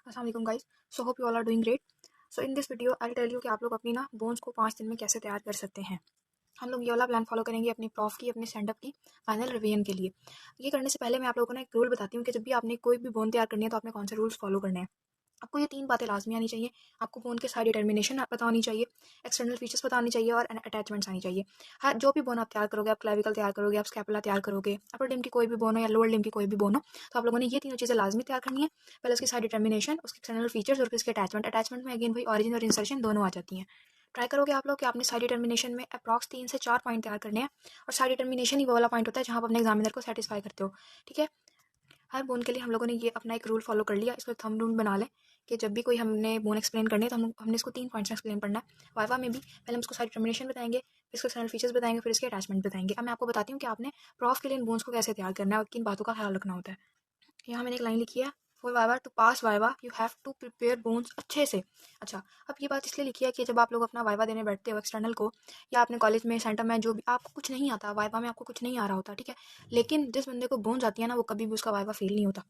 अस्सलाम वालेकुम guys. So hope you all are doing great. So in this video I tell you कि आप लोग अपनी ना बोन्स को 5 दिन में कैसे तैयार कर सकते हैं। हम लोग ये वाला प्लान फॉलो करेंगे अपनी प्रॉफ की, अपने स्टैंड अप की फाइनल रिवीजन के लिए। ये करने से पहले मैं आप लोगों को ना एक रूल बताती हूँ कि जब भी आपने कोई भी बोन तैयार करनी है तो आपने कौन से रूल्स फॉलो करने हैं। आपको ये 3 बातें लाज़मी आनी चाहिए। आपको बोन के साइड डिटर्मिनेशन पता होनी चाहिए, एक्सटर्नल फीचर्स पता होनी चाहिए और अटैचमेंट्स आनी चाहिए। हर जो भी बोन आप तैयार करोगे, आप क्लेविकल तैयार करोगे, आप स्कैपुला तैयार करोगे, अपर लिम्ब की कोई भी बोन हो या लोअर लिम्ब की कोई भी बोन हो, तो आप लोगों ने ये तीनों चीज़ें लाज़मी तैयार करनी है। पहले उसकी साइड डिटर्मिनेशन, उसके एक्सटर्नल फीचर्स और उसके अटैचमेंट में अगेन वही ऑरिजिन और इंसर्शन दोनों आ जाती हैं। ट्राई करोगे आप लोग कि आपने साइड डिटर्मिनेशन में अप्रॉक्स 3 से 4 पॉइंट तैयार करने हैं। और साइड डिटर्मिनेशन ही वो वाला पॉइंट होता है जहाँ आप अपने एग्जामिनर को सेटिस्फाई करते हो। ठीक है, हर बोन के लिए हम लोगों ने ये अपना एक रूल फॉलो कर लिया। इसको थंब रूल बना लें कि जब भी कोई हमने बोन एक्सप्लेन करनी है तो हमने इसको 3 पॉइंट्स में एक्सप्लेन करना है। वाइवा में भी पहले हम इसको साइड डिटर्मिनेशन बताएंगे, फिर इसके एक्सटर्नल फीचर्स बताएंगे, फिर इसके अटैचमेंट बताएंगे। अब मैं आपको बताती हूँ कि आपने प्रॉफ के लिए इन बोन्स को कैसे तैयार करना है और किन बातों का ख्याल रखना होता है। यहाँ मैंने एक लाइन लिखी है, for viva to pass viva you have to prepare bones अच्छे से। अच्छा, अब ये बात इसलिए लिखी है कि जब आप लोग अपना वाइवा देने बैठते हो एक्सटर्नल को, या अपने कॉलेज में सेंटर में, जो भी आपको कुछ नहीं आता वाइवा में, आपको कुछ नहीं आ रहा होता, ठीक है, लेकिन जिस बंदे को बोन्स आती है ना, वो कभी भी उसका वाइवा फेल नहीं होता।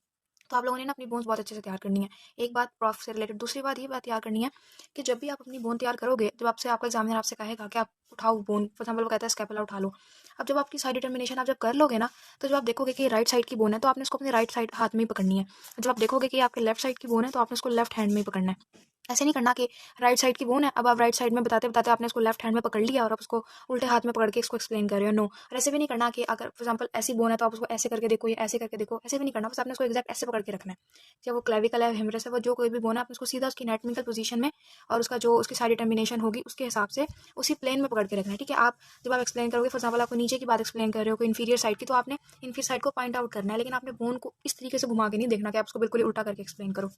तो आप लोगों ने ना अपनी बोन्स बहुत अच्छे से तैयार करनी है। एक बात प्रॉफ से रिलेटेड। दूसरी बात ये बात तैयार करनी है कि जब भी आप अपनी बोन तैयार करोगे, जब आपसे आपका एग्जामिनर आपसे कहेगा कि आप उठाओ बोन, फॉर एग्जाम्पल वो कहता है स्कैपुला उठा लो। अब जब आपकी साइड डिटर्मिनेशन आप जब कर लोगे ना, तो जब आप देखोगे कि राइट साइड की बोन है तो आपने उसको अपनी राइट साइड हाथ में ही पकड़नी है। जब आप देखोगे कि आपके लेफ्ट साइड की बोन है तो आपने उसको लेफ्ट हैंड में ही पकड़ना है। ऐसे नहीं करना कि राइट साइड की बोन है, अब आप राइट साइड में बताते बताते आपने इसको लेफ्ट हैंड में पकड़ लिया और आप उसको उल्टे हाथ में पकड़ के इसको एक्सप्लेन कर रहे हो। नो। और ऐसे भी नहीं करना कि अगर फॉर एग्जांपल ऐसी बोन है तो आप उसको ऐसे करके देखो या ऐसे करके देखो, ऐसे भी नहीं करना। बस आपने उसको एग्जैक्ट ऐसे पकड़ के रखना है। चाहे वो क्लेविकल है, हेमरस है, वो जो कोई भी बोन है, आपने उसको सीधा उसकी एनाटॉमिकल पोजीशन में और उसका जो उसकी सारी डिटर्मिनेशन होगी उसके हिसाब से उसी प्लेन में पकड़ के रखना है। ठीक है, आप जब आप एक्सप्लेन करोगे, फॉर एग्जांपल आपको नीचे की बात एक्सप्लेन कर रहे हो कोई इन्फीरियर साइड की, तो आपने इन्फीरियर साइड को पॉइंट आउट करना है, लेकिन आपने बोन को इस तरीके से घुमा के नहीं देखना कि आप उसको बिल्कुल ही उल्टा करके एक्सप्लेन करो।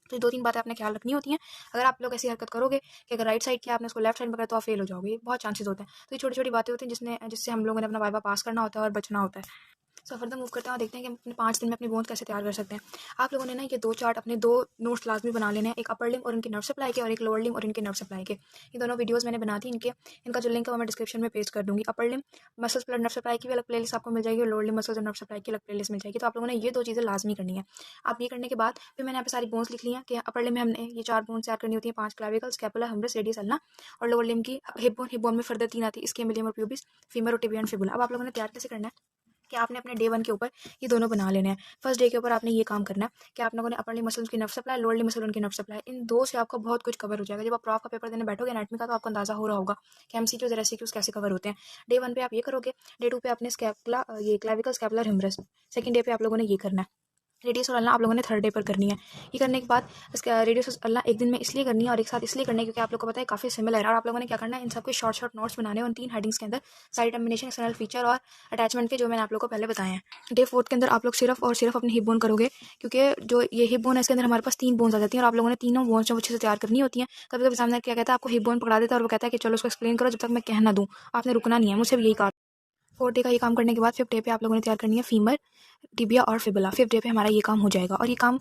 तो ये 2-3 बातें आपने ख्याल रखनी होती हैं। अगर आप लोग ऐसी हरकत करोगे कि अगर राइट साइड की आपने उसको लेफ्ट साइड में पकड़ा तो आप फेल हो जाओगे, बहुत चांसेस होते हैं। तो ये छोटी-छोटी बातें होती हैं जिससे हम लोगों ने अपना वाइवा पास करना होता है और बचना होता है। सो फर्दर मूव करते हैं और देखते हैं कि हम अपने 5 दिन में अपनी बोन्स कैसे तैयार कर सकते हैं। आप लोगों ने ना ये 2 चार्ट, अपने 2 नोट्स लाज़मी बना लेने हैं, एक अपर लिम्ब और इनके नर्व सप्लाई के और एक लोअर लिम्ब और इनके नर्व सप्लाई के। ये दोनों वीडियोज़ मैंने बना दी इनका जो लिंक है वो मैं डिस्क्रिप्शन में पेस्ट कर दूँगी। Upper limb muscles plus nerve supply की भी अलग प्लेलिस्ट आपको मिल जाएगी और लोअर लिम्ब मसल्स और नर्व सप्लाई की अलग प्लेलिस्ट मिल जाएगी। तो आप लोगों ने ये 2 चीज़ें लाज़मी करनी है। आप ये करने के बाद फिर मैंने यहाँ पे सारी बोन्स लिख ली हैं कि अपर लिम्ब में हमने ये 4 बोन्स तैयार करनी होती हैं, 5 क्लेविकल, स्कैपुला, हम्ब्रस, रेडियस, अल्ना। और लोअर लिम्ब की हिप बोन में फर्दर 3 आती है, स्केमिलियम और प्यूबिस, फीमर और टिबिया एंड फिबुला। अब आप लोगों ने तैयार कैसे करना है कि आपने अपने डे 1 के ऊपर ये दोनों बना लेने हैं। फर्स्ट डे के ऊपर आपने ये काम करना है कि आप लोगों ने अपर लिम्ब मसल्स की nerve supply, lower limb muscle उनकी नर्व सप्लाई, इन 2 से आपका बहुत कुछ कवर हो जाएगा। जब आप प्रॉफ का पेपर देने बैठोगे एनाटॉमी का, तो आपको अंदाजा हो रहा होगा कि एमसीक्यूज और एससीक्यूज कैसे कवर होते हैं। डे 1 पे आप ये करोगे, डे 2 पे आपने स्कैपुला, ये क्लेविकल, स्कैपुलर, हिम्ब्रस। सेकंड डे पे आप लोगों ने ये करना है। रेडियस और अल्ना आप लोगों ने थर्ड डे पर करनी है। ये करने के बाद इसका रेडियस और अल्ना एक दिन में इसलिए करनी है और एक साथ इसलिए करनी है क्योंकि आप लोग को पता है काफ़ी सिमिलर है। और आप लोगों ने क्या करना है, इन सबके शॉर्ट शॉर्ट नोट्स बनाने हैं उन 3 हेडिंग्स के अंदर, सारी डिटर्मिनेशन, एक्सटर्नल फीचर और अटैचमेंट के, जो मैंने आप लोग को पहले बताए हैं। डे 4 के अंदर आप लोग सिर्फ और सिर्फ अपनी हिप बोन करोगे, क्योंकि जो ये हिप बोन है इसके अंदर हमारे पास 3 बोन्स आ जाती हैं और आप लोगों ने तीनों बोन्स जो अच्छे से तैयार करनी होती हैं। कभी कभी सामने क्या कहता है, आपको हिप बोन पकड़ा देता है और वो कहता है कि चलो उसको एक्सप्लेन करो जब तक मैं कह ना दूँ। आपने रुकना नहीं है, मुझसे भी यही कहा। 4th डे का ये काम करने के बाद 5th डे पे आप लोगों ने तैयार करनी है फीमर, टिबिया और फिबुला। 5th डे पे हमारा ये काम हो जाएगा और ये काम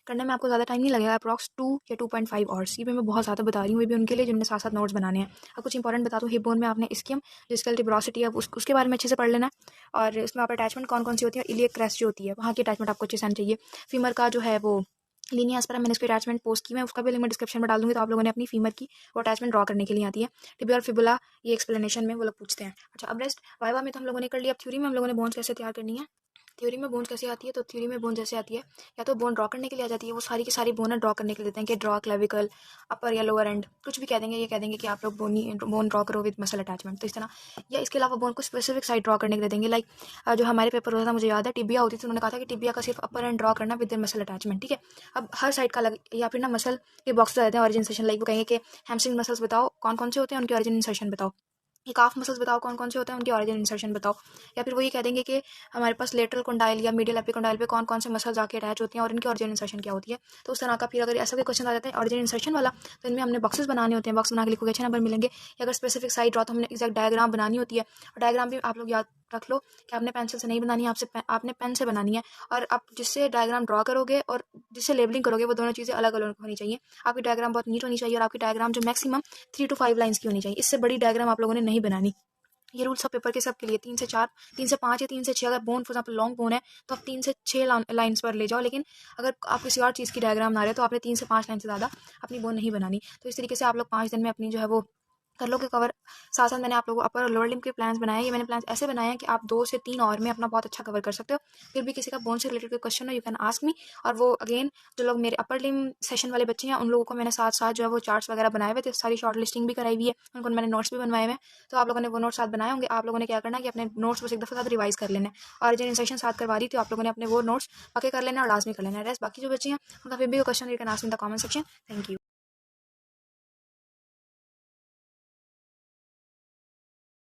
करने में आपको ज़्यादा टाइम नहीं लगेगा, अप्रॉक्स 2 या 2.5 आवर्स। ये भी मैं बहुत ज़्यादा बता रही हूँ, ये भी उनके लिए जिनने साथ साथ नोट्स बनाने हैं। अब कुछ इंपॉर्टेंट बता दूँ, हिप बोन में आपने इस्कियम, जिसका टिब्रोसिटी है, उसके बारे में अच्छे से पढ़ लेना है। और इसमें आप अटैचमेंट कौन कौन सी होती है, इलियक क्रेस्ट जो होती है वहाँ की अटैचमेंट आपको अच्छे से आनी चाहिए। फीमर का जो है वो लीनियस पर मैंने इसको अटैचमेंट पोस्ट की, मैं उसका भी लिंक मैं डिस्क्रिप्शन में डाल दूँगी, तो आप लोगों ने अपनी फीमर की वो अटैचमेंट ड्रॉ करने के लिए आती है। टिबिया और फिबुला ये एक्सप्लेनेशन में वो लोग पूछते हैं। अच्छा, अब रेस्ट वाइवा में तो हम लोगों ने कर लिया। अब थ्योरी में हम लोगों ने बोन्स कैसे तैयार करनी है। थ्योरी में बोन्स कैसे आती है, तो थ्योरी में बोन जैसे आती है, या तो बोन ड्रॉ करने के लिए आ जाती है, वो सारी की सारी बोन ड्रॉ करने के लिए देते हैं कि ड्रॉ क्लेविकल, अपर या लोअर एंड, कुछ भी कह देंगे, ये कह देंगे कि आप लोग बोन ड्रॉ करो विद मसल अटैचमेंट, तो इस तरह। या इसके अलावा बोन को स्पेसिफिक साइड ड्रॉ करने के लिए देंगे, लाइक जो हमारे पेपर होता था, मुझे याद है टिबिया होती थी, उन्होंने कहा था कि टिबिया का सिर्फ अपर एंड ड्रॉ करना विद मसल अटैचमेंट। ठीक है, अब हर साइड का अलग, या फिर ना मसल के बॉक्स रहते हैं ऑरिजिन इंसर्शन, लाइक वो कहेंगे कि हैमस्ट्रिंग मसल्स बताओ कौन कौन से होते हैं, उनके ऑरिजिन इंसर्शन बताओ। ये काफ मसल्स बताओ कौन कौन से होते हैं, उनके ऑरिजिन इंसर्शन बताओ। या फिर वो ये कह देंगे कि हमारे पास लेटरल कंडाइल या मीडियल एपिकंडाइल पे कौन कौन से मसल्स आके अटैच होती हैं और इनकी ऑरिजिन इंसर्शन क्या होती है। तो उस तरह का फिर अगर ऐसा कोई क्वेश्चन आ जाता है ऑरिजिन इंसर्शन वाला, तो इनमें हमने बॉक्सेस बनाने होते हैं, बॉक्स बना के लिखोगे 6 नंबर मिलेंगे। या अगर स्पेसिफिक साइड ड्रॉ, तो हमने एक्जैक्ट डायग्राम बनानी होती है। और डायग्राम भी आप लोग याद रख लो कि आपने पेंसिल से नहीं बनानी है, आपने पेन से बनानी है। और आप जिससे डायग्राम ड्रॉ करोगे और जिससे लेबलिंग करोगे, वो दोनों चीज़ें अलग अलग होनी चाहिए। आपकी डायग्राम बहुत नीट होनी चाहिए और आपकी डायग्राम जो मैक्सिमम 3 to 5 लाइन्स की होनी चाहिए, इससे बड़ी डायग्राम आप लोगों ने नहीं बनानी। ये रूल्स ऑफ पेपर के सब के लिए 3 से 4, 3 से 5 या 3 से 6, अगर bone for example long bone है तो आप 3 से 6 लाइन्स पर ले जाओ, लेकिन अगर आप किसी और चीज़ की डायग्राम बना रहे हो तो आपने 3 से 5 लाइन से ज़्यादा अपनी बोन नहीं बनानी। तो इस तरीके से आप लोग 5 दिन में अपनी जो है वो कर लोगे कवर। साथ साथ मैंने आप लोगों को अपर और लोअर लिम्ब के प्लान्स बनाए हैं। ये मैंने प्लान्स ऐसे बनाए हैं कि आप 2 से 3 आवर में अपना बहुत अच्छा कवर कर सकते हो। फिर भी किसी का बोन से रिलेटेड कोई क्वेश्चन हो, यू कैन आस्क मी। और वो अगेन जो लोग मेरे अपर लिम्ब सेशन वाले बच्चे हैं उन लोगों को मैंने साथ साथ जो है वो चार्ट्स वगैरह बनाए हुए थे, सारी शॉर्ट लिस्टिंग भी कराई हुई है, उनको मैंने नोट्स भी बनवाए हुए हैं। तो आप लोगों ने वो नोट्स साथ बनाए होंगे। आप लोगों ने क्या करना है कि अपने नोट्स बस एक दफ़ा साथ रिवाइज कर लेना है, और जिन सेशन साथ करवा रही थी आप लोगों ने अपने वो नोट्स पक्के कर लेना और लाजमी कर लेना है। रेस्ट बाकी जो बच्चे हैं उनका फिर भी question you can ask in the comment section. Thank you.